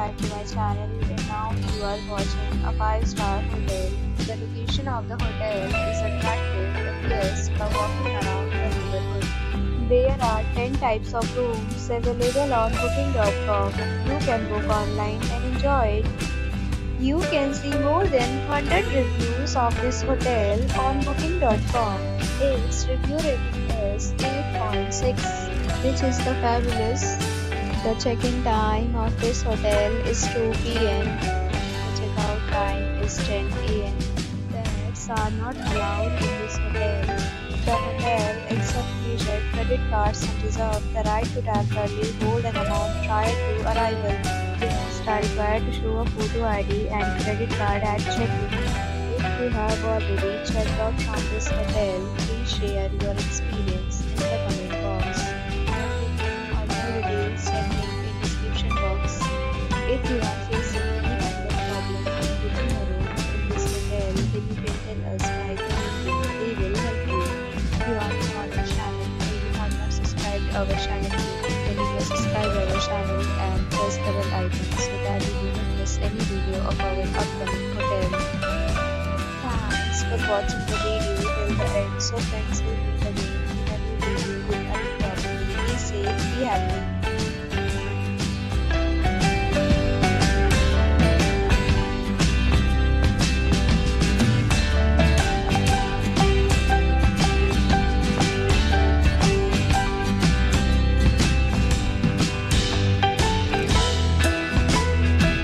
back to my channel, and now you are watching a 5-star hotel. The location of the hotel is attractive and guests love walking around the neighborhood. There are 10 types of rooms available on booking.com. You can book online and enjoy it. You can see more than 100 reviews of this hotel on booking.com. Its review rating is 8.6, which is the fabulous. The check-in time of this hotel is 2 p.m. The check-out time is 10 a.m. Pets are not allowed in this hotel. The hotel accepts major credit cards and reserves the right to temporarily hold an amount prior to arrival. Guests are required to show a photo ID and credit card at check-in. If you have already checked out from this hotel, please share your experience in the comment box. For more details, check link in description box. If you are facing any kind of problem in booking a room in this hotel, then you can tell us by commenting. We will help you. If you are new on our channel or you have not subscribed our channel, then you will subscribe our channel and press the bell icon so that you do not miss any video of our upcoming hotel. Thanks for watching the video till the end. So friends, will meet again in a new video with a new property. Be safe, be happy.